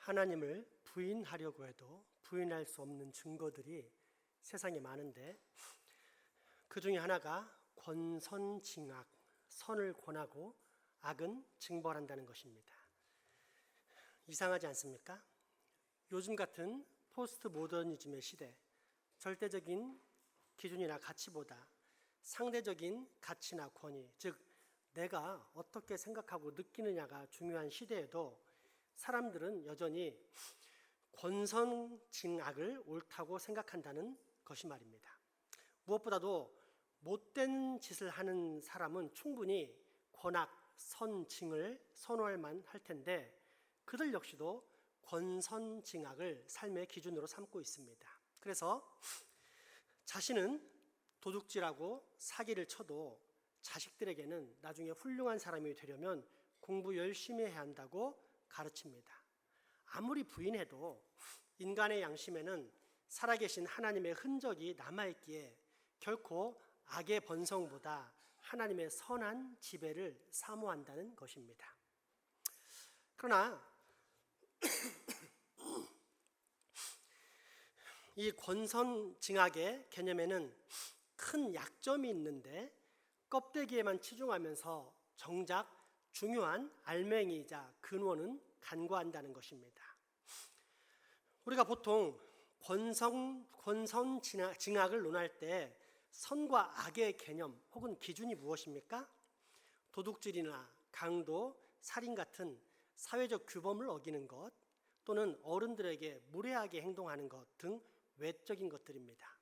하나님을 부인하려고 해도 부인할 수 없는 증거들이 세상에 많은데, 그 중에 하나가 권선징악, 선을 권하고 악은 징벌한다는 것입니다. 이상하지 않습니까? 요즘 같은 포스트 모더니즘의 시대, 절대적인 기준이나 가치보다 상대적인 가치나 권위, 즉 내가 어떻게 생각하고 느끼느냐가 중요한 시대에도 사람들은 여전히 권선징악을 옳다고 생각한다는 것이 말입니다. 무엇보다도 못된 짓을 하는 사람은 충분히 권악, 선징을 선호할 만할 텐데 그들 역시도 권선징악을 삶의 기준으로 삼고 있습니다. 그래서 자신은 도둑질하고 사기를 쳐도 자식들에게는 나중에 훌륭한 사람이 되려면 공부 열심히 해야 한다고 가르칩니다. 아무리 부인해도 인간의 양심에는 살아계신 하나님의 흔적이 남아있기에 결코 악의 번성보다 하나님의 선한 지배를 사모한다는 것입니다. 그러나 이 권선징악의 개념에는 큰 약점이 있는데 껍데기에만 치중하면서 정작 중요한 알맹이이자 근원은 간과한다는 것입니다. 우리가 보통 권선징악을 논할 때 선과 악의 개념 혹은 기준이 무엇입니까? 도둑질이나 강도, 살인 같은 사회적 규범을 어기는 것 또는 어른들에게 무례하게 행동하는 것 등 외적인 것들입니다.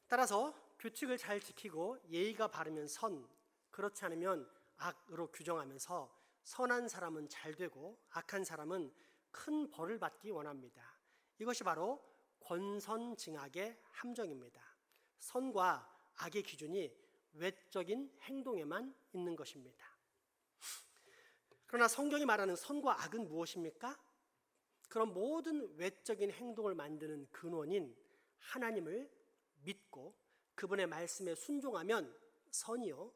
따라서 규칙을 잘 지키고 예의가 바르면 선, 그렇지 않으면 악으로 규정하면서 선한 사람은 잘 되고 악한 사람은 큰 벌을 받기 원합니다. 이것이 바로 권선징악의 함정입니다. 선과 악의 기준이 외적인 행동에만 있는 것입니다. 그러나 성경이 말하는 선과 악은 무엇입니까? 그런 모든 외적인 행동을 만드는 근원인 하나님을 믿고 그분의 말씀에 순종하면 선이요,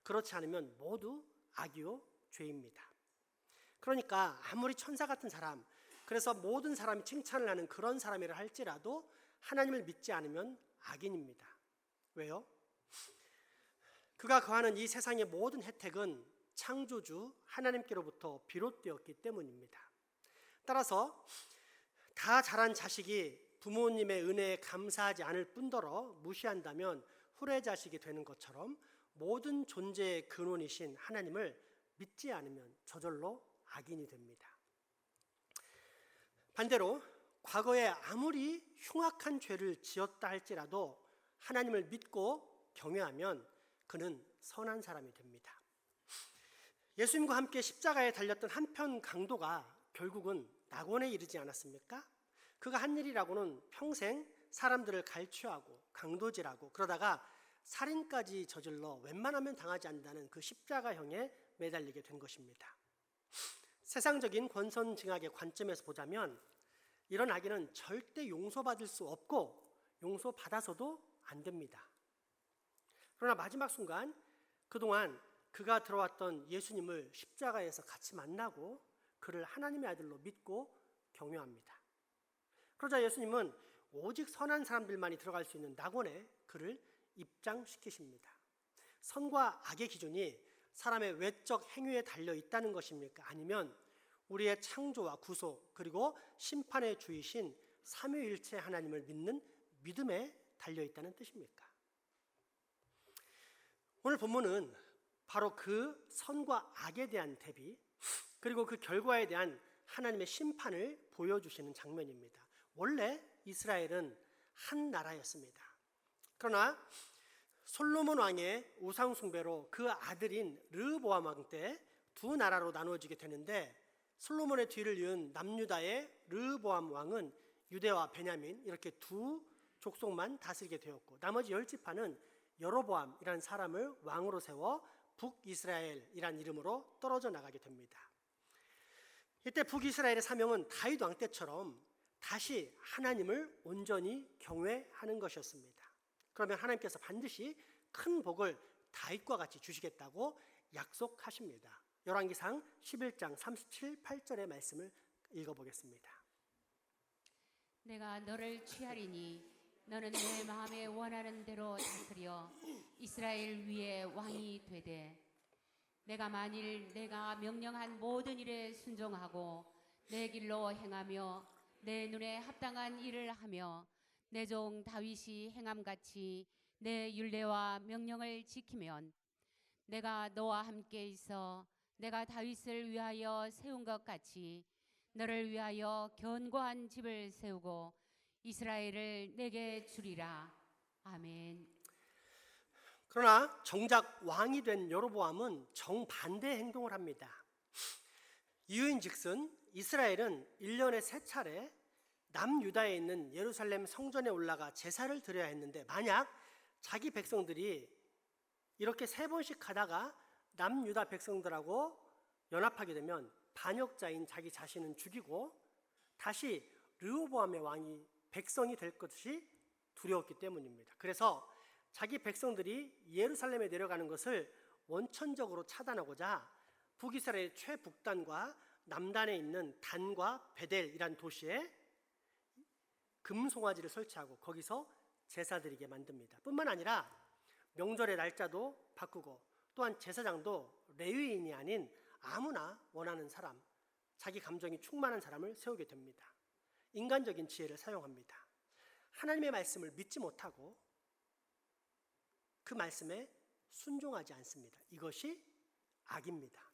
그렇지 않으면 모두 악이요 죄입니다. 그러니까 아무리 천사 같은 사람, 그래서 모든 사람이 칭찬을 하는 그런 사람이라 할지라도 하나님을 믿지 않으면 악인입니다. 왜요? 그가 거하는 이 세상의 모든 혜택은 창조주 하나님께로부터 비롯되었기 때문입니다. 따라서 다 자란 자식이 부모님의 은혜에 감사하지 않을 뿐더러 무시한다면 후레자식이 되는 것처럼 모든 존재의 근원이신 하나님을 믿지 않으면 저절로 악인이 됩니다. 반대로 과거에 아무리 흉악한 죄를 지었다 할지라도 하나님을 믿고 경외하면 그는 선한 사람이 됩니다. 예수님과 함께 십자가에 달렸던 한편 강도가 결국은 낙원에 이르지 않았습니까? 그가 한 일이라고는 평생 사람들을 갈취하고 강도질하고 그러다가 살인까지 저질러 웬만하면 당하지 않는다는 그 십자가형에 매달리게 된 것입니다. 세상적인 권선징악의 관점에서 보자면 이런 악인은 절대 용서받을 수 없고 용서받아서도 안 됩니다. 그러나 마지막 순간 그동안 그가 들어왔던 예수님을 십자가에서 같이 만나고 그를 하나님의 아들로 믿고 경외합니다. 그러자 예수님은 오직 선한 사람들만이 들어갈 수 있는 낙원에 그를 입장시키십니다. 선과 악의 기준이 사람의 외적 행위에 달려 있다는 것입니까? 아니면 우리의 창조와 구속 그리고 심판의 주이신 삼위일체 하나님을 믿는 믿음에 달려 있다는 뜻입니까? 오늘 본문은 바로 그 선과 악에 대한 대비 그리고 그 결과에 대한 하나님의 심판을 보여주시는 장면입니다. 원래 이스라엘은 한 나라였습니다. 그러나 솔로몬 왕의 우상 숭배로 그 아들인 르호보암 왕 때 두 나라로 나누어지게 되는데 솔로몬의 뒤를 이은 남유다의 르호보암 왕은 유대와 베냐민 이렇게 두 족속만 다스리게 되었고 나머지 10지파는 여로보암이라는 사람을 왕으로 세워 북이스라엘이라는 이름으로 떨어져 나가게 됩니다. 이때 북이스라엘의 사명은 다윗 왕 때처럼 다시 하나님을 온전히 경외하는 것이었습니다. 그러면 하나님께서 반드시 큰 복을 다윗과 같이 주시겠다고 약속하십니다. 열왕기상 11장 37, 8절의 말씀을 읽어보겠습니다. 내가 너를 취하리니 너는 내 마음에 원하는 대로 다스려 이스라엘 위에 왕이 되되 내가 만일 내가 명령한 모든 일에 순종하고 내 길로 행하며 내 눈에 합당한 일을 하며 내 종 다윗이 행함같이 내 율례와 명령을 지키면 내가 너와 함께 있어 내가 다윗을 위하여 세운 것 같이 너를 위하여 견고한 집을 세우고 이스라엘을 내게 주리라. 아멘. 그러나 정작 왕이 된 여로보암은 정반대 행동을 합니다. 이유인즉슨 이스라엘은 1년에 3차례 남유다에 있는 예루살렘 성전에 올라가 제사를 드려야 했는데 만약 자기 백성들이 이렇게 3번씩 하다가 남유다 백성들하고 연합하게 되면 반역자인 자기 자신은 죽이고 다시 르호보암의 왕이 백성이 될 것이 두려웠기 때문입니다. 그래서 자기 백성들이 예루살렘에 내려가는 것을 원천적으로 차단하고자 북이스라엘 최북단과 남단에 있는 단과 베델이란 도시에 금송아지를 설치하고 거기서 제사드리게 만듭니다. 뿐만 아니라 명절의 날짜도 바꾸고 또한 제사장도 레위인이 아닌 아무나 원하는 사람, 자기 감정이 충만한 사람을 세우게 됩니다. 인간적인 지혜를 사용합니다. 하나님의 말씀을 믿지 못하고 그 말씀에 순종하지 않습니다. 이것이 악입니다.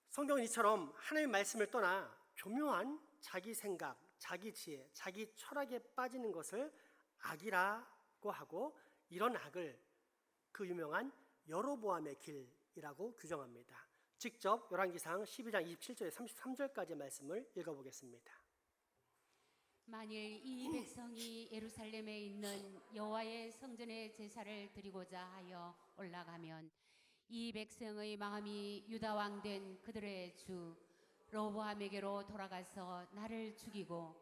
성경은 이처럼 하나님의 말씀을 떠나 교묘한 자기 생각, 자기 지혜, 자기 철학에 빠지는 것을 악이라고 하고 이런 악을 그 유명한 여로보암의 길이라고 규정합니다. 직접 열왕기상 12장 27절에 33절까지의 말씀을 읽어보겠습니다. 만일 이 백성이 예루살렘에 있는 여호와의 성전에 제사를 드리고자 하여 올라가면 이 백성의 마음이 유다 왕 된 그들의 주 르호보암에게로 돌아가서 나를 죽이고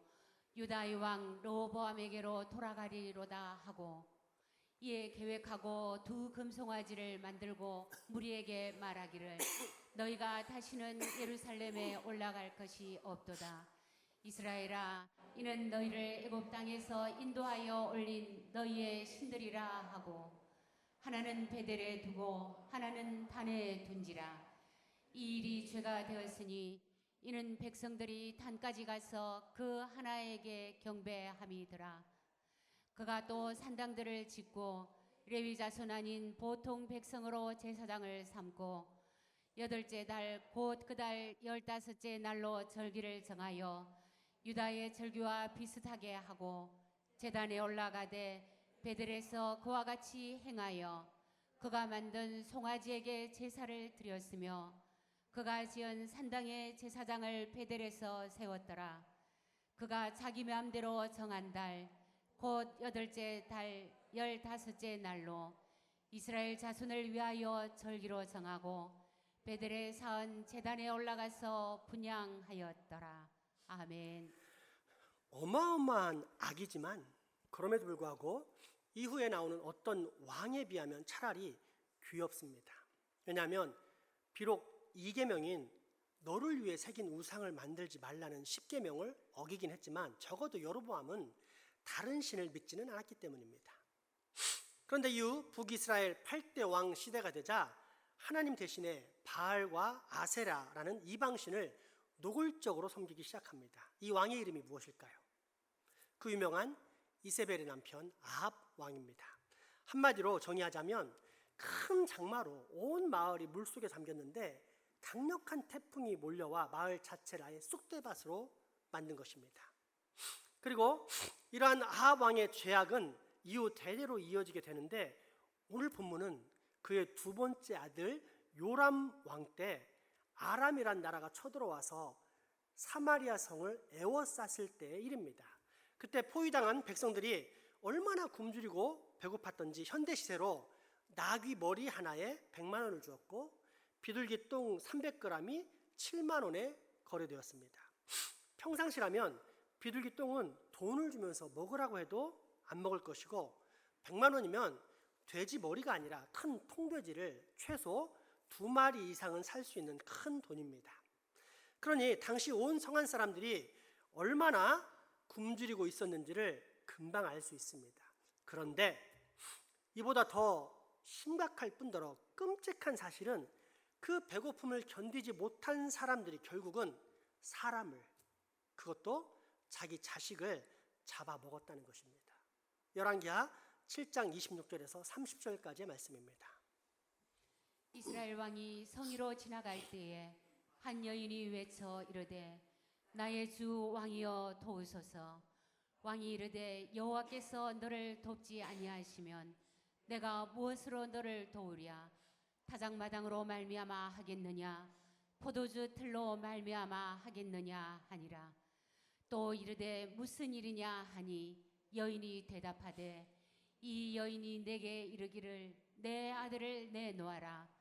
유다의 왕 르호보암에게로 돌아가리로다 하고 이에 계획하고 2 금송아지를 만들고 무리에게 말하기를 너희가 다시는 예루살렘에 올라갈 것이 없도다. 이스라엘아, 이는 너희를 애굽 땅에서 인도하여 올린 너희의 신들이라 하고 하나는 베델에 두고 하나는 단에 둔지라. 이 일이 죄가 되었으니 이는 백성들이 단까지 가서 그 하나에게 경배함이더라. 그가 또 산당들을 짓고 레위 자손 아닌 보통 백성으로 제사장을 삼고 8째 달 곧 그 달 15째 날로 절기를 정하여 유다의 절기와 비슷하게 하고 제단에 올라가되 베델에서 그와 같이 행하여 그가 만든 송아지에게 제사를 드렸으며 그가 지은 산당의 제사장을 베델에서 세웠더라. 그가 자기 마음대로 정한 달 곧 8째 달 15째 날로 이스라엘 자손을 위하여 절기로 정하고 베델에 사은 제단에 올라가서 분향하였더라. 아멘. 어마어마한 악이지만 그럼에도 불구하고 이후에 나오는 어떤 왕에 비하면 차라리 귀엽습니다. 왜냐하면 비록 2계명인 너를 위해 새긴 우상을 만들지 말라는 10계명을 어기긴 했지만 적어도 여로보암은 다른 신을 믿지는 않았기 때문입니다. 그런데 이후 북이스라엘 8대 왕 시대가 되자 하나님 대신에 바알과 아세라라는 이방신을 노골적으로 섬기기 시작합니다. 이 왕의 이름이 무엇일까요? 그 유명한 이세벨의 남편 아합 왕입니다. 한마디로 정의하자면 큰 장마로 온 마을이 물속에 잠겼는데 강력한 태풍이 몰려와 마을 자체를 아예 쑥대밭으로 만든 것입니다. 그리고 이러한 아합 왕의 죄악은 이후 대대로 이어지게 되는데 오늘 본문은 그의 2번째 아들 요람 왕 때 아람이란 나라가 쳐들어와서 사마리아 성을 에워쌌을 때의 일입니다. 그때 포위당한 백성들이 얼마나 굶주리고 배고팠던지 현대 시세로 나귀 머리 하나에 100만 원을 주었고 비둘기 똥 300g이 7만 원에 거래되었습니다. 평상시라면 비둘기 똥은 돈을 주면서 먹으라고 해도 안 먹을 것이고 100만 원이면 돼지 머리가 아니라 큰 통돼지를 최소 2마리 이상은 살 수 있는 큰 돈입니다. 그러니 당시 온 성한 사람들이 얼마나 굶주리고 있었는지를 금방 알 수 있습니다. 그런데 이보다 더 심각할 뿐더러 끔찍한 사실은 그 배고픔을 견디지 못한 사람들이 결국은 사람을, 그것도 자기 자식을 잡아먹었다는 것입니다. 열왕기하 7장 26절에서 30절까지의 말씀입니다. 이스라엘 왕이 성위로 지나갈 때에 한 여인이 외쳐 이르되 나의 주 왕이여 도우소서. 왕이 이르되 여호와께서 너를 돕지 아니하시면 내가 무엇으로 너를 도우랴? 타작마당으로 말미암아 하겠느냐? 포도주 틀로 말미암아 하겠느냐 하니라. 또 이르되 무슨 일이냐 하니 여인이 대답하되 이 여인이 내게 이르기를 내 아들을 내놓아라.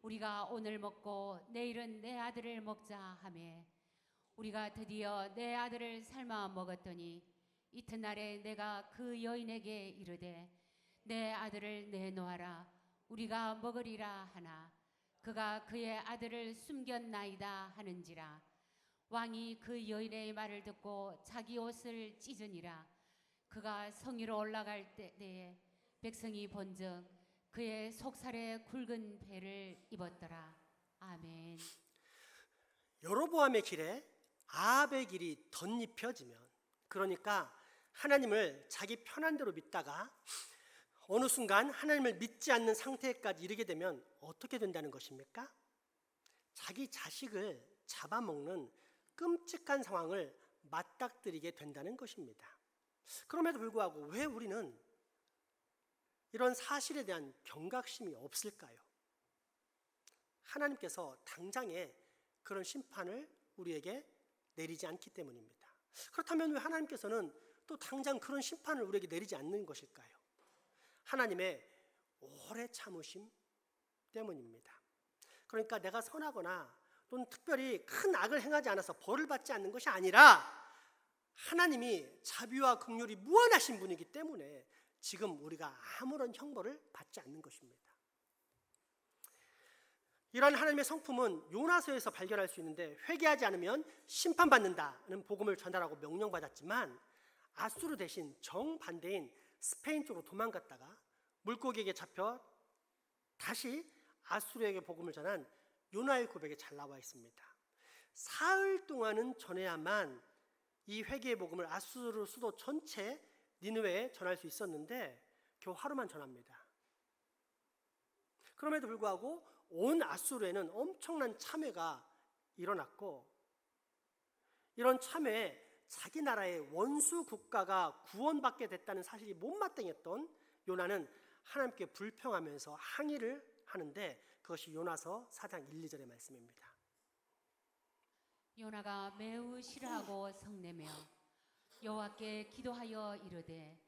우리가 오늘 먹고 내일은 내 아들을 먹자 하매 우리가 드디어 내 아들을 삶아 먹었더니 이튿날에 내가 그 여인에게 이르되 내 아들을 내놓아라. 우리가 먹으리라 하나 그가 그의 아들을 숨겼나이다 하는지라. 왕이 그 여인의 말을 듣고 자기 옷을 찢으니라. 그가 성위로 올라갈 때에 백성이 본즉 그의 속살에 굵은 배를 입었더라. 아멘. 여로보암의 길에 아합의 길이 덧입혀지면, 그러니까 하나님을 자기 편한 대로 믿다가 어느 순간 하나님을 믿지 않는 상태까지 이르게 되면 어떻게 된다는 것입니까? 자기 자식을 잡아먹는 끔찍한 상황을 맞닥뜨리게 된다는 것입니다. 그럼에도 불구하고 왜 우리는 이런 사실에 대한 경각심이 없을까요? 하나님께서 당장에 그런 심판을 우리에게 내리지 않기 때문입니다. 그렇다면 왜 하나님께서는 또 당장 그런 심판을 우리에게 내리지 않는 것일까요? 하나님의 오래 참으심 때문입니다. 그러니까 내가 선하거나 또는 특별히 큰 악을 행하지 않아서 벌을 받지 않는 것이 아니라 하나님이 자비와 긍휼이 무한하신 분이기 때문에 지금 우리가 아무런 형벌을 받지 않는 것입니다. 이러한 하나님의 성품은 요나서에서 발견할 수 있는데, 회개하지 않으면 심판받는다는 복음을 전달하고 명령받았지만 아수르 대신 정반대인 스페인 쪽으로 도망갔다가 물고기에게 잡혀 다시 아수르에게 복음을 전한 요나의 고백에 잘 나와 있습니다. 사흘 동안은 전해야만 이 회개의 복음을 아수르 수도 전체 니느웨에 전할 수 있었는데 겨우 하루만 전합니다. 그럼에도 불구하고 온 아수르에는 엄청난 참회가 일어났고, 이런 참회에 자기 나라의 원수 국가가 구원받게 됐다는 사실이 못마땅했던 요나는 하나님께 불평하면서 항의를 하는데, 그것이 요나서 4장 1, 2절의 말씀입니다. 요나가 매우 싫어하고 성내며 여호와께 기도하여 이르되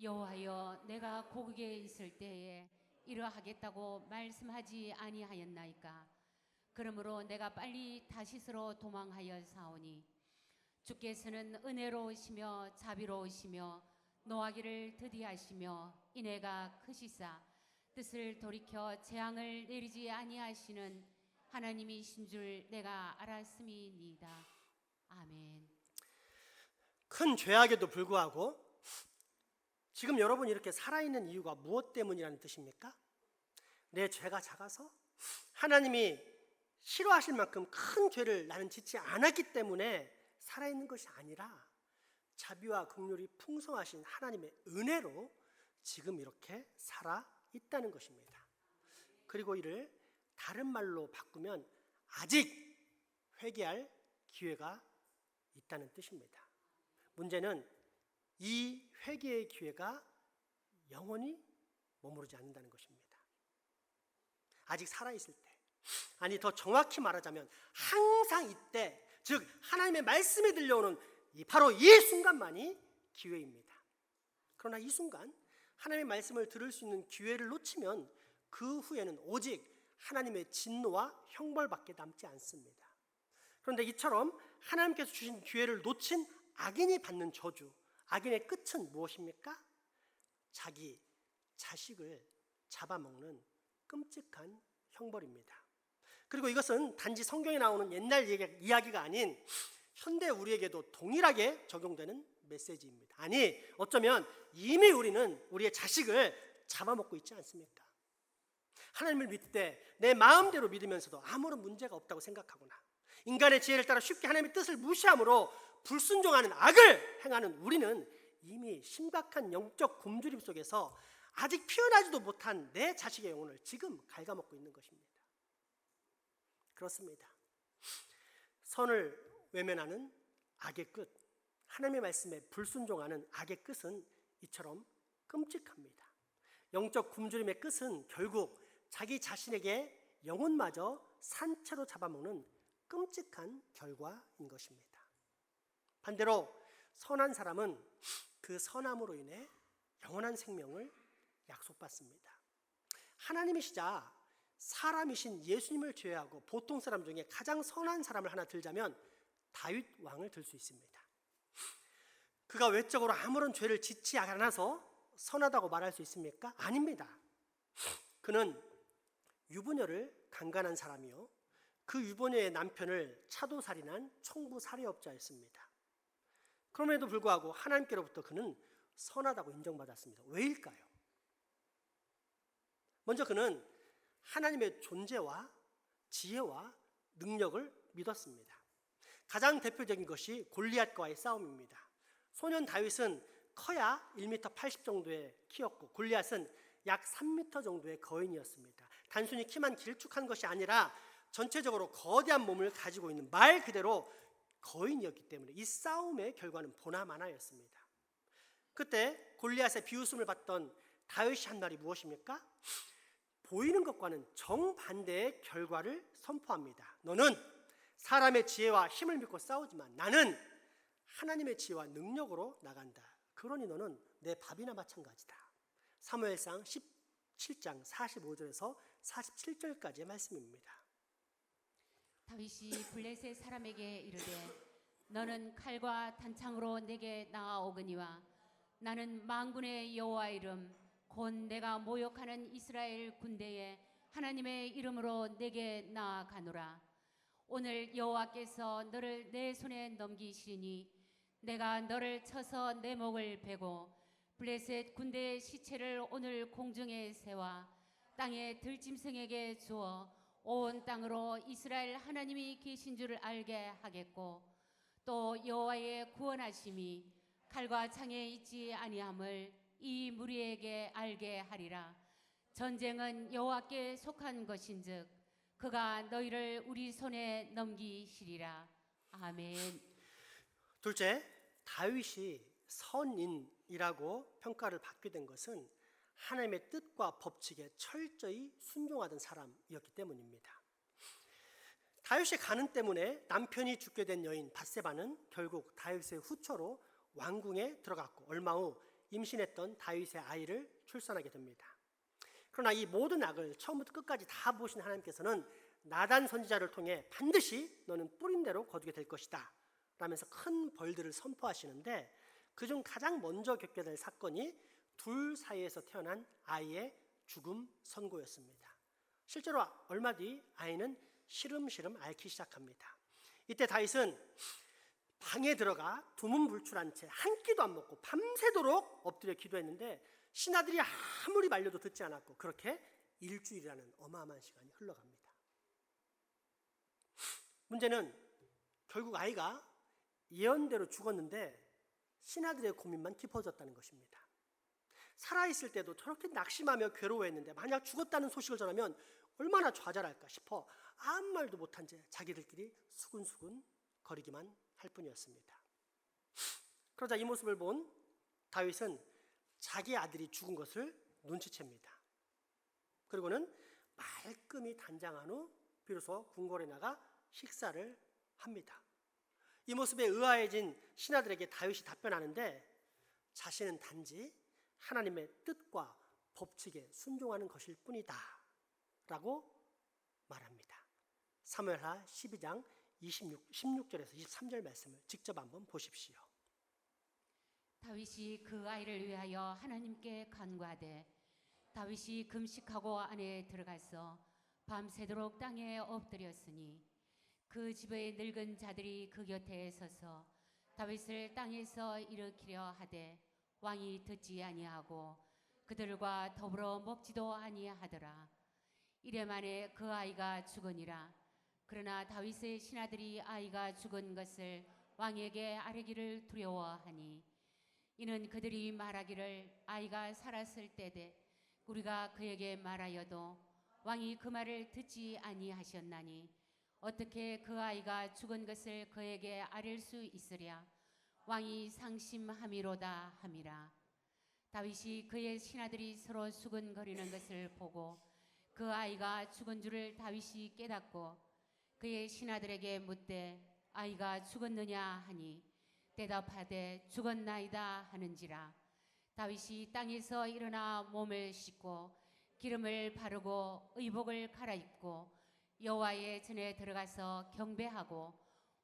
여호와여 내가 고국에 있을 때에 이러하겠다고 말씀하지 아니하였나이까. 그러므로 내가 빨리 다시스로 도망하여 사오니 주께서는 은혜로우시며 자비로우시며 노하기를 더디하시며 인애가 크시사 뜻을 돌이켜 재앙을 내리지 아니하시는 하나님이신 줄 내가 알았음이니이다. 아멘. 큰 죄악에도 불구하고 지금 여러분이 이렇게 살아있는 이유가 무엇 때문이라는 뜻입니까? 내 죄가 작아서 하나님이 싫어하실 만큼 큰 죄를 나는 짓지 않았기 때문에 살아있는 것이 아니라 자비와 긍휼이 풍성하신 하나님의 은혜로 지금 이렇게 살아있다는 것입니다. 그리고 이를 다른 말로 바꾸면 아직 회개할 기회가 있다는 뜻입니다. 문제는 이 회개의 기회가 영원히 머무르지 않는다는 것입니다. 아직 살아있을 때, 아니 더 정확히 말하자면 항상 이때, 즉 하나님의 말씀이 들려오는 바로 이 순간만이 기회입니다. 그러나 이 순간 하나님의 말씀을 들을 수 있는 기회를 놓치면 그 후에는 오직 하나님의 진노와 형벌밖에 남지 않습니다. 그런데 이처럼 하나님께서 주신 기회를 놓친 악인이 받는 저주, 악인의 끝은 무엇입니까? 자기 자식을 잡아먹는 끔찍한 형벌입니다. 그리고 이것은 단지 성경에 나오는 옛날 이야기가 아닌 현대 우리에게도 동일하게 적용되는 메시지입니다. 아니, 어쩌면 이미 우리는 우리의 자식을 잡아먹고 있지 않습니까? 하나님을 믿을 때 내 마음대로 믿으면서도 아무런 문제가 없다고 생각하거나 인간의 지혜를 따라 쉽게 하나님의 뜻을 무시함으로 불순종하는 악을 행하는 우리는 이미 심각한 영적 굶주림 속에서 아직 피어나지도 못한 내 자식의 영혼을 지금 갉아먹고 있는 것입니다. 그렇습니다. 선을 외면하는 악의 끝, 하나님의 말씀에 불순종하는 악의 끝은 이처럼 끔찍합니다. 영적 굶주림의 끝은 결국 자기 자신에게 영혼마저 산채로 잡아먹는 끔찍한 결과인 것입니다. 반대로 선한 사람은 그 선함으로 인해 영원한 생명을 약속받습니다. 하나님이시자 사람이신 예수님을 제외하고 보통 사람 중에 가장 선한 사람을 하나 들자면 다윗 왕을 들 수 있습니다. 그가 외적으로 아무런 죄를 짓지 않아서 선하다고 말할 수 있습니까? 아닙니다. 그는 유부녀를 강간한 사람이요, 그 유부녀의 남편을 차도살인한 청부살해업자였습니다. 그럼에도 불구하고 하나님께로부터 그는 선하다고 인정받았습니다. 왜일까요? 먼저 그는 하나님의 존재와 지혜와 능력을 믿었습니다. 가장 대표적인 것이 골리앗과의 싸움입니다. 소년 다윗은 커야 1m 80 정도의 키였고 골리앗은 약 3m 정도의 거인이었습니다. 단순히 키만 길쭉한 것이 아니라 전체적으로 거대한 몸을 가지고 있는 말 그대로 거인이었기 때문에 이 싸움의 결과는 보나마나였습니다. 그때 골리앗의 비웃음을 받던 다윗이 한 말이 무엇입니까? 보이는 것과는 정반대의 결과를 선포합니다. 너는 사람의 지혜와 힘을 믿고 싸우지만 나는 하나님의 지혜와 능력으로 나간다. 그러니 너는 내 밥이나 마찬가지다. 사무엘상 17장 45절에서 47절까지의 말씀입니다. 다윗이 블레셋 사람에게 이르되 너는 칼과 단창으로 내게 나아오거니와 나는 만군의 여호와 이름 곧 내가 모욕하는 이스라엘 군대에 하나님의 이름으로 내게 나아가노라. 오늘 여호와께서 너를 내 손에 넘기시니 내가 너를 쳐서 내 목을 베고 블레셋 군대의 시체를 오늘 공중에 세워 땅의 들짐승에게 주어 온 땅으로 이스라엘 하나님이 계신 줄 알게 하겠고 또 여호와의 구원하심이 칼과 창에 있지 아니함을 이 무리에게 알게 하리라. 전쟁은 여호와께 속한 것인즉 그가 너희를 우리 손에 넘기시리라. 아멘. 둘째, 다윗이 선인이라고 평가를 받게 된 것은 하나님의 뜻과 법칙에 철저히 순종하던 사람이었기 때문입니다. 다윗의 간음 때문에 남편이 죽게 된 여인 밧세바는 결국 다윗의 후처로 왕궁에 들어갔고 얼마 후 임신했던 다윗의 아이를 출산하게 됩니다. 그러나 이 모든 악을 처음부터 끝까지 다 보신 하나님께서는 나단 선지자를 통해 반드시 너는 뿌린 대로 거두게 될 것이다 라면서 큰 벌들을 선포하시는데 그중 가장 먼저 겪게 될 사건이 둘 사이에서 태어난 아이의 죽음 선고였습니다. 실제로 얼마 뒤 아이는 시름시름 앓기 시작합니다. 이때 다윗은 방에 들어가 두문불출한 채 한 끼도 안 먹고 밤새도록 엎드려 기도했는데 신하들이 아무리 말려도 듣지 않았고 그렇게 일주일이라는 어마어마한 시간이 흘러갑니다. 문제는 결국 아이가 예언대로 죽었는데 신하들의 고민만 깊어졌다는 것입니다. 살아있을 때도 저렇게 낙심하며 괴로워했는데 만약 죽었다는 소식을 전하면 얼마나 좌절할까 싶어 아무 말도 못한 채 자기들끼리 수근수근 거리기만 할 뿐이었습니다. 그러자 이 모습을 본 다윗은 자기 아들이 죽은 것을 눈치챕니다. 그리고는 말끔히 단장한 후 비로소 궁궐에 나가 식사를 합니다. 이 모습에 의아해진 신하들에게 다윗이 답변하는데 자신은 단지 하나님의 뜻과 법칙에 순종하는 것일 뿐이다 라고 말합니다. 사무엘하 12장 16절에서 23절 말씀을 직접 한번 보십시오. 다윗이 그 아이를 위하여 하나님께 간구하되 다윗이 금식하고 안에 들어가서 밤새도록 땅에 엎드렸으니 그 집의 늙은 자들이 그 곁에 서서 다윗을 땅에서 일으키려 하되 왕이 듣지 아니하고 그들과 더불어 먹지도 아니하더라. 이래 만에 그 아이가 죽으니라. 그러나 다윗의 신하들이 아이가 죽은 것을 왕에게 아뢰기를 두려워하니 이는 그들이 말하기를 아이가 살았을 때되 우리가 그에게 말하여도 왕이 그 말을 듣지 아니하셨나니 어떻게 그 아이가 죽은 것을 그에게 아뢰 수 있으랴. 왕이 상심함이로다 함이라. 다윗이 그의 신하들이 서로 수근거리는 것을 보고 그 아이가 죽은 줄을 다윗이 깨닫고 그의 신하들에게 묻되 아이가 죽었느냐 하니 대답하되 죽었나이다 하는지라. 다윗이 땅에서 일어나 몸을 씻고 기름을 바르고 의복을 갈아입고 여호와의 전에 들어가서 경배하고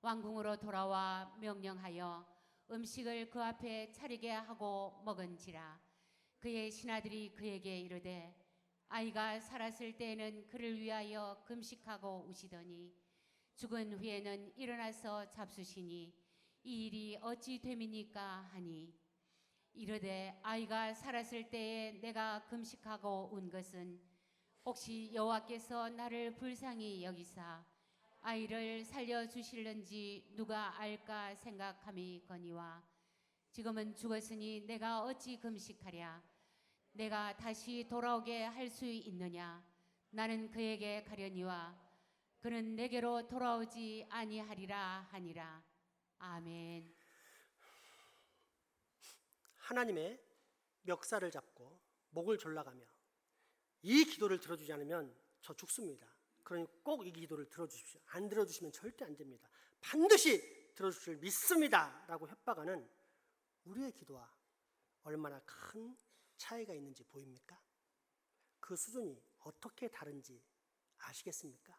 왕궁으로 돌아와 명령하여 음식을 그 앞에 차리게 하고 먹은지라. 그의 신하들이 그에게 이르되 아이가 살았을 때에는 그를 위하여 금식하고 우시더니 죽은 후에는 일어나서 잡수시니 이 일이 어찌 됨이니까 하니 이르되 아이가 살았을 때에 내가 금식하고 운 것은 혹시 여호와께서 나를 불쌍히 여기사 아이를 살려주실는지 누가 알까 생각함이거니와 지금은 죽었으니 내가 어찌 금식하랴. 내가 다시 돌아오게 할 수 있느냐. 나는 그에게 가려니와 그는 내게로 돌아오지 아니하리라 하니라. 아멘. 하나님의 멱살을 잡고 목을 졸라가며 이 기도를 들어주지 않으면 저 죽습니다. 그러니 꼭 이 기도를 들어주십시오. 안 들어주시면 절대 안 됩니다. 반드시 들어주실 믿습니다 라고 협박하는 우리의 기도와 얼마나 큰 차이가 있는지 보입니까? 그 수준이 어떻게 다른지 아시겠습니까?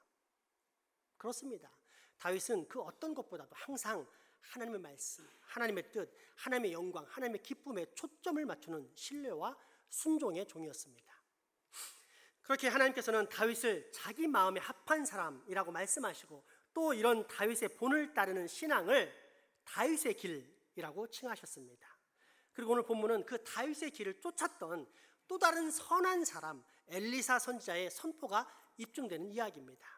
그렇습니다. 다윗은 그 어떤 것보다도 항상 하나님의 말씀, 하나님의 뜻, 하나님의 영광, 하나님의 기쁨에 초점을 맞추는 신뢰와 순종의 종이었습니다. 그렇게 하나님께서는 다윗을 자기 마음에 합한 사람이라고 말씀하시고 또 이런 다윗의 본을 따르는 신앙을 다윗의 길이라고 칭하셨습니다. 그리고 오늘 본문은 그 다윗의 길을 쫓았던 또 다른 선한 사람 엘리사 선지자의 선포가 입증되는 이야기입니다.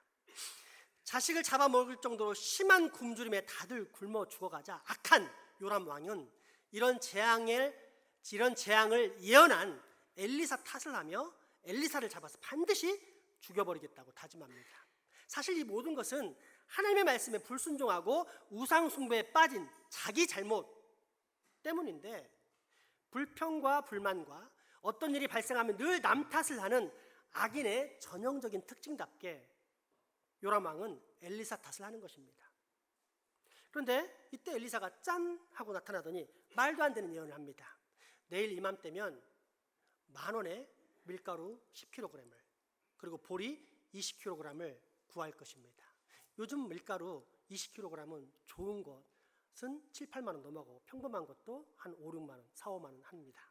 자식을 잡아먹을 정도로 심한 굶주림에 다들 굶어 죽어가자 악한 요람 왕은 이런 재앙을 예언한 엘리사 탓을 하며 엘리사를 잡아서 반드시 죽여버리겠다고 다짐합니다. 사실 이 모든 것은 하나님의 말씀에 불순종하고 우상 숭배에 빠진 자기 잘못 때문인데 불평과 불만과 어떤 일이 발생하면 늘 남 탓을 하는 악인의 전형적인 특징답게 요람 왕은 엘리사 탓을 하는 것입니다. 그런데 이때 엘리사가 짠 하고 나타나더니 말도 안 되는 예언을 합니다. 내일 이맘때면 10,000원에 밀가루 10kg을 그리고 보리 20kg을 구할 것입니다. 요즘 밀가루 20kg은 좋은 것은 7, 8만 원 넘어가고 평범한 것도 한 5, 6만 원, 4, 5만 원 합니다.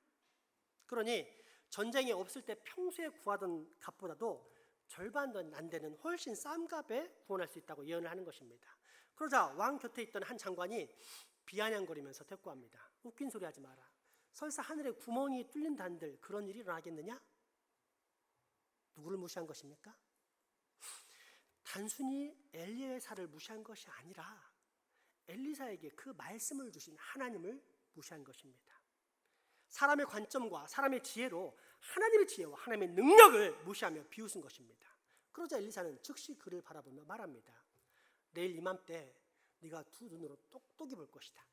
그러니 전쟁이 없을 때 평소에 구하던 값보다도 절반도 안 되는 훨씬 싼 값에 구원할 수 있다고 예언을 하는 것입니다. 그러자 왕 곁에 있던 한 장관이 비아냥거리면서 대꾸합니다. 웃긴 소리 하지 마라. 설사 하늘에 구멍이 뚫린다 한들 그런 일이 일어나겠느냐? 누구를 무시한 것입니까? 단순히 엘리사를 무시한 것이 아니라 엘리사에게 그 말씀을 주신 하나님을 무시한 것입니다. 사람의 관점과 사람의 지혜로 하나님의 지혜와 하나님의 능력을 무시하며 비웃은 것입니다. 그러자 엘리사는 즉시 그를 바라보며 말합니다. 내일 이맘때 네가 두 눈으로 똑똑히 볼 것이다.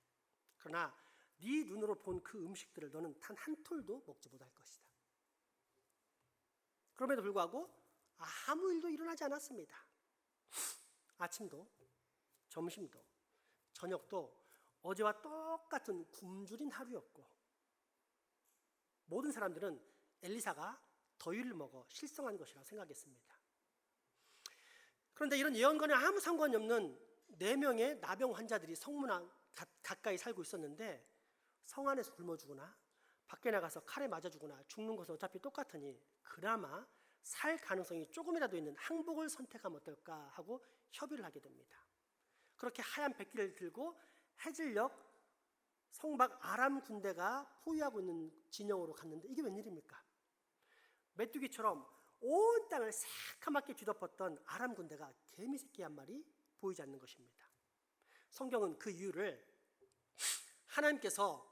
그러나 네 눈으로 본 그 음식들을 너는 단 한 톨도 먹지 못할 것이다. 그럼에도 불구하고 아무 일도 일어나지 않았습니다. 아침도 점심도 저녁도 어제와 똑같은 굶주린 하루였고 모든 사람들은 엘리사가 더위를 먹어 실성한 것이라고 생각했습니다. 그런데 이런 예언과는 아무 상관이 없는 4명의 나병 환자들이 성문 가까이 살고 있었는데 성 안에서 굶어 죽거나 밖에 나가서 칼에 맞아 죽거나 죽는 것은 어차피 똑같으니 그나마 살 가능성이 조금이라도 있는 항복을 선택하면 어떨까 하고 협의를 하게 됩니다. 그렇게 하얀 백기를 들고 해질녘 성박 아람 군대가 포위하고 있는 진영으로 갔는데 이게 웬일입니까? 메뚜기처럼 온 땅을 새카맣게 뒤덮었던 아람 군대가 개미 새끼 한 마리 보이지 않는 것입니다. 성경은 그 이유를 하나님께서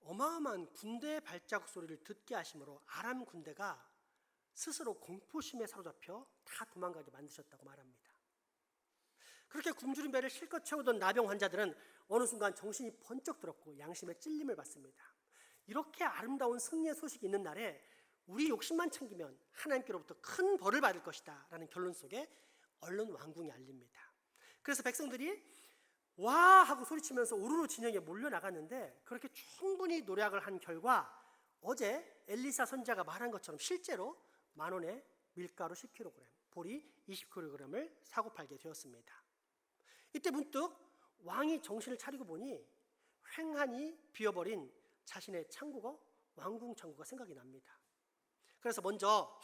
어마어마한 군대의 발자국 소리를 듣게 하심으로 아람 군대가 스스로 공포심에 사로잡혀 다 도망가게 만드셨다고 말합니다. 그렇게 굶주린 배를 실컷 채우던 나병 환자들은 어느 순간 정신이 번쩍 들었고 양심의 찔림을 받습니다. 이렇게 아름다운 승리의 소식이 있는 날에 우리 욕심만 챙기면 하나님께로부터 큰 벌을 받을 것이다 라는 결론 속에 얼른 왕궁이 알립니다. 그래서 백성들이 와 하고 소리치면서 우르르 진영에 몰려나갔는데 그렇게 충분히 노력을 한 결과 어제 엘리사 선지자가 말한 것처럼 실제로 10,000원에 밀가루 10kg, 보리 20kg을 사고 팔게 되었습니다. 이때 문득 왕이 정신을 차리고 보니 횡하니 비어버린 자신의 창고가 왕궁 창고가 생각이 납니다. 그래서 먼저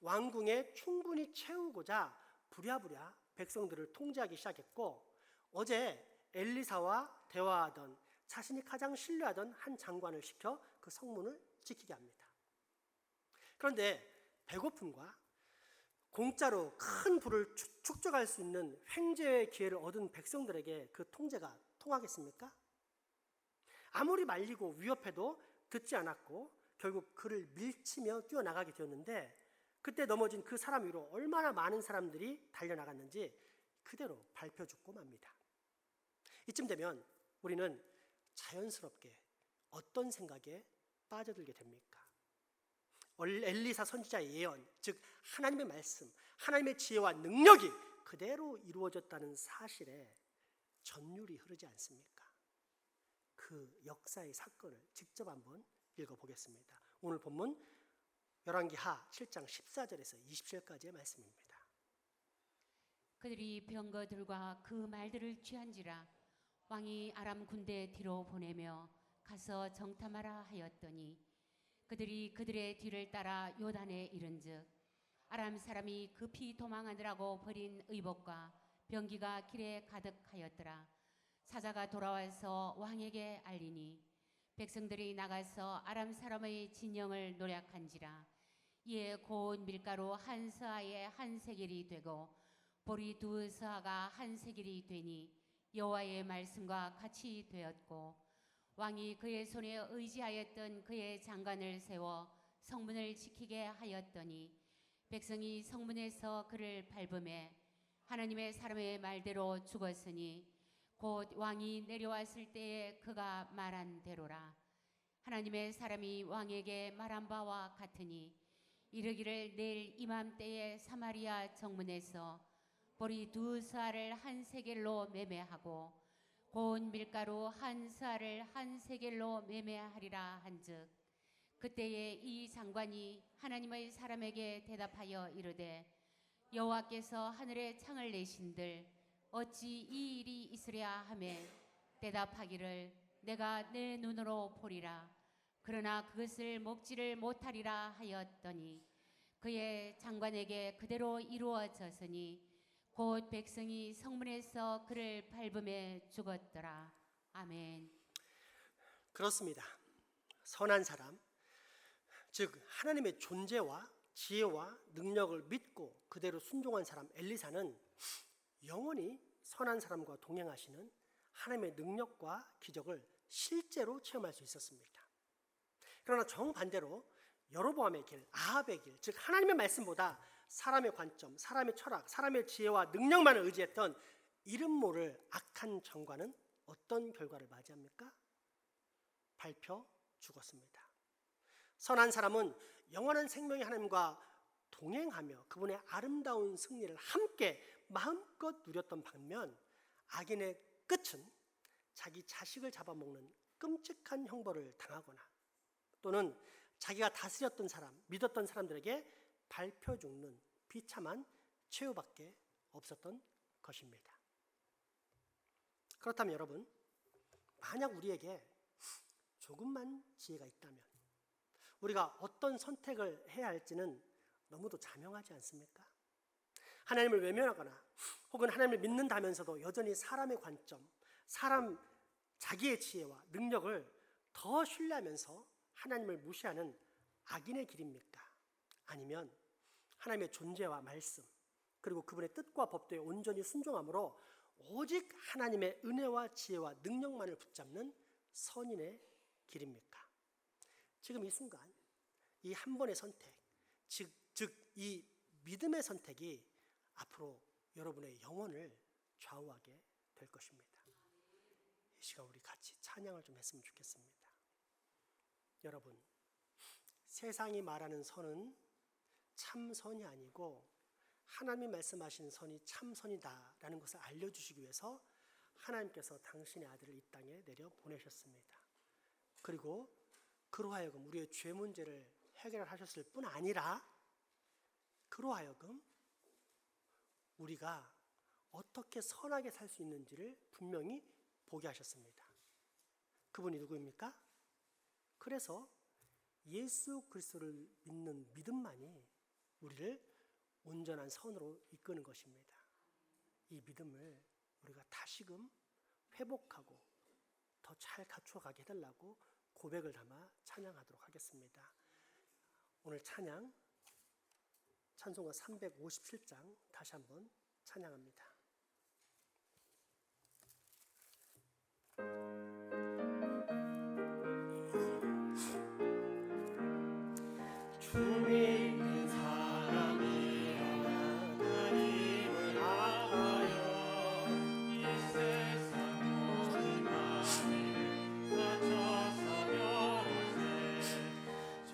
왕궁에 충분히 채우고자 부랴부랴 백성들을 통제하기 시작했고 어제 엘리사와 대화하던 자신이 가장 신뢰하던 한 장관을 시켜 그 성문을 지키게 합니다. 그런데 배고픔과 공짜로 큰 부를 축적할 수 있는 횡재의 기회를 얻은 백성들에게 그 통제가 통하겠습니까? 아무리 말리고 위협해도 듣지 않았고 결국 그를 밀치며 뛰어나가게 되었는데 그때 넘어진 그 사람 위로 얼마나 많은 사람들이 달려나갔는지 그대로 밟혀 죽고 맙니다. 이쯤 되면 우리는 자연스럽게 어떤 생각에 빠져들게 됩니까? 엘리사 선지자의 예언, 즉 하나님의 말씀, 하나님의 지혜와 능력이 그대로 이루어졌다는 사실에 전율이 흐르지 않습니까? 그 역사의 사건을 직접 한번 읽어보겠습니다. 오늘 본문 열왕기하 7장 14절에서 27절까지의 말씀입니다. 그들이 병거들과 그 말들을 취한지라 왕이 아람 군대 뒤로 보내며 가서 정탐하라 하였더니 그들이 그들의 뒤를 따라 요단에 이른즉 아람 사람이 급히 도망하느라고 버린 의복과 병기가 길에 가득하였더라. 사자가 돌아와서 왕에게 알리니 백성들이 나가서 아람 사람의 진영을 노략한지라. 이에 고운 밀가루 한 서아에 한 세겔이 되고 보리 2서아가 한 세겔이 되니 여호와의 말씀과 같이 되었고 왕이 그의 손에 의지하였던 그의 장관을 세워 성문을 지키게 하였더니 백성이 성문에서 그를 밟음에 하나님의 사람의 말대로 죽었으니 곧 왕이 내려왔을 때에 그가 말한 대로라. 하나님의 사람이 왕에게 말한 바와 같으니 이르기를 내일 이맘때에 사마리아 정문에서 보리 2서아를 한 세겔로 매매하고 고운 밀가루 한 서아를 한 세겔로 매매하리라 한즉 그때에 이 장관이 하나님의 사람에게 대답하여 이르되 여호와께서 하늘에 창을 내신들 어찌 이 일이 있으랴 하매 대답하기를 내가 내 눈으로 보리라. 그러나 그것을 먹지를 못하리라 하였더니 그의 장관에게 그대로 이루어졌으니 곧 백성이 성문에서 그를 밟음에 죽었더라. 아멘. 그렇습니다. 선한 사람, 즉 하나님의 존재와 지혜와 능력을 믿고 그대로 순종한 사람 엘리사는 영원히 선한 사람과 동행하시는 하나님의 능력과 기적을 실제로 체험할 수 있었습니다. 그러나 정반대로 여로보암의 길, 아합의 길, 즉 하나님의 말씀보다 사람의 관점, 사람의 철학, 사람의 지혜와 능력만을 의지했던 이름 모를 악한 정관은 어떤 결과를 맞이합니까? 밟혀 죽었습니다. 선한 사람은 영원한 생명의 하나님과 동행하며 그분의 아름다운 승리를 함께 마음껏 누렸던 반면 악인의 끝은 자기 자식을 잡아먹는 끔찍한 형벌을 당하거나 또는 자기가 다스렸던 사람, 믿었던 사람들에게 밟혀 죽는 비참한 최후밖에 없었던 것입니다. 그렇다면 여러분, 만약 우리에게 조금만 지혜가 있다면 우리가 어떤 선택을 해야 할지는 너무도 자명하지 않습니까? 하나님을 외면하거나 혹은 하나님을 믿는다면서도 여전히 사람의 관점, 사람 자기의 지혜와 능력을 더 신뢰하면서 하나님을 무시하는 악인의 길입니까? 아니면 하나님의 존재와 말씀 그리고 그분의 뜻과 법도에 온전히 순종함으로 오직 하나님의 은혜와 지혜와 능력만을 붙잡는 선인의 길입니까? 지금 이 순간 이 한 번의 선택, 즉 이 믿음의 선택이 앞으로 여러분의 영혼을 좌우하게 될 것입니다. 이 시간 우리 같이 찬양을 좀 했으면 좋겠습니다. 여러분, 세상이 말하는 선은 참선이 아니고 하나님이 말씀하신 선이 참선이다라는 것을 알려주시기 위해서 하나님께서 당신의 아들을 이 땅에 내려 보내셨습니다. 그리고 그로 하여금 우리의 죄 문제를 해결하셨을 뿐 아니라 그로 하여금 우리가 어떻게 선하게 살 수 있는지를 분명히 보게 하셨습니다. 그분이 누구입니까? 그래서 예수 그리스도를 믿는 믿음만이 우리를 온전한 선으로 이끄는 것입니다. 이 믿음을 우리가 다시금 회복하고 더 잘 갖추어가게 해달라고 고백을 담아 찬양하도록 하겠습니다. 오늘 찬양 찬송가 357장 다시 한번 찬양합니다. 주님 그 사람이여 하나님을 아하여 이 세상 모든 만을 맞춰서며 저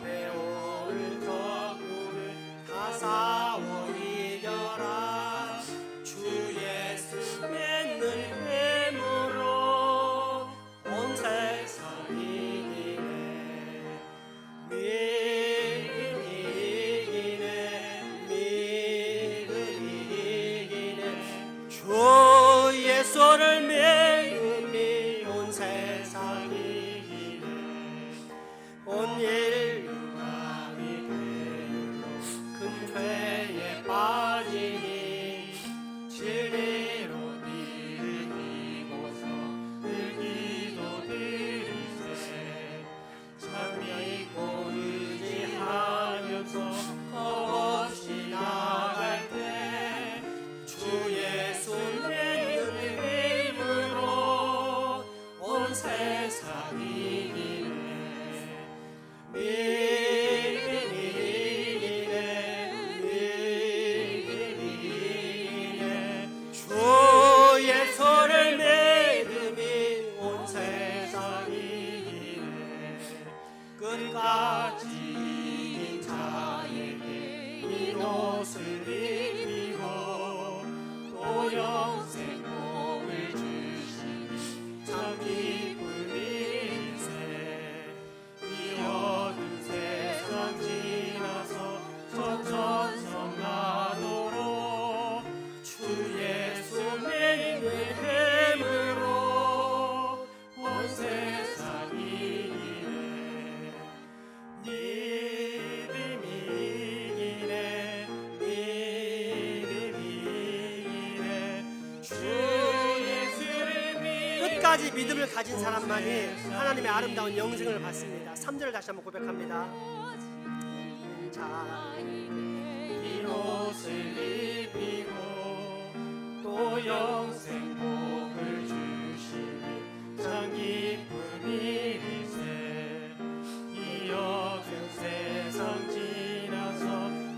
배오를 덕구를 다 싸워 이겨라 주 예수 믿는 힘으로 온 세상이 예수를 믿음이 온 세상이 이기네 온 인류가 믿음으로 큰 죄에 빠지니 진리로 니를 이고서 늘 기도드리세 참 믿고 의지하면서 겁없이 나갈 때 주 예수 세상이 이기네 믿음이 이기네 믿음이 이기네 주 예수를 믿음이 온 세상이 이기네 끝까지 이긴 자에게 이 옷을 입히고 또 영생 복을 주시니 참 기쁨일세 이 어두운 세상 지나서 저 천성 나도록 주 예수 믿는 힘으로 온 세상이 이기네 믿음이 이기네 믿음이 이기네 주 끝까지 믿음을 가진 사람만이 하나님의 아름다운 영생을 받습니다. 3절을 다시 한번 고백합니다. 자, 이 옷을 입히고 또 영생 복을 주시니 참 기쁨일세 이 어두운 세상 지나서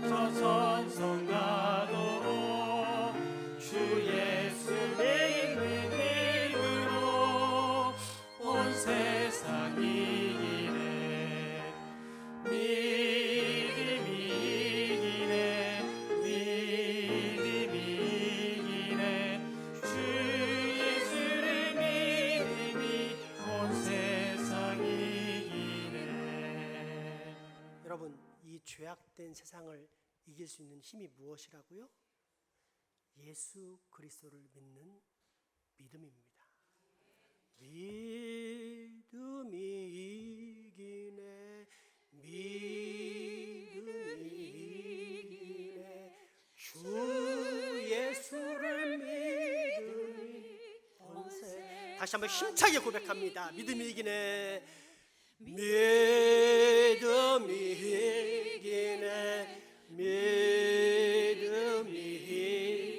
저 천성 가도록 주 예수 믿는 온 세상이 이기네 믿음이 이기네 믿음이 이기네 주 예수를 믿음이 온 세상이 이기네 여러분 이 죄악된 세상을 이길 수 있는 힘이 무엇이라고요? 예수 그리스도를 믿는 믿음입니다. 믿음이 이기네 믿음이 주 예수를 믿음이 온세. 다시 한번 힘차게 고백합니다. 믿음이 이기네. 믿음이 이기네. 믿음이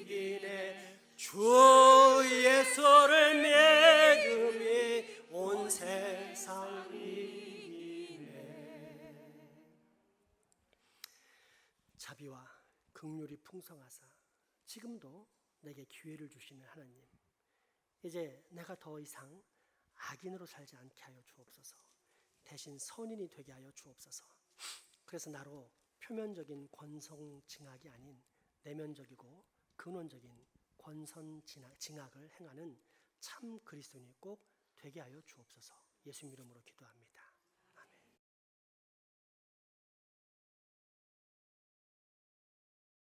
이기네. 주 예수를 믿음이 온 세상 이기네. 자비와 긍휼이 풍성하사 지금도 내게 기회를 주시는 하나님, 이제 내가 더 이상 악인으로 살지 않게 하여 주옵소서. 대신 선인이 되게 하여 주옵소서. 그래서 나로 표면적인 권성징악이 아닌 내면적이고 근원적인 권선징악을 행하는 참 그리스도인이 꼭 되게 하여 주옵소서. 예수님 이름으로 기도합니다.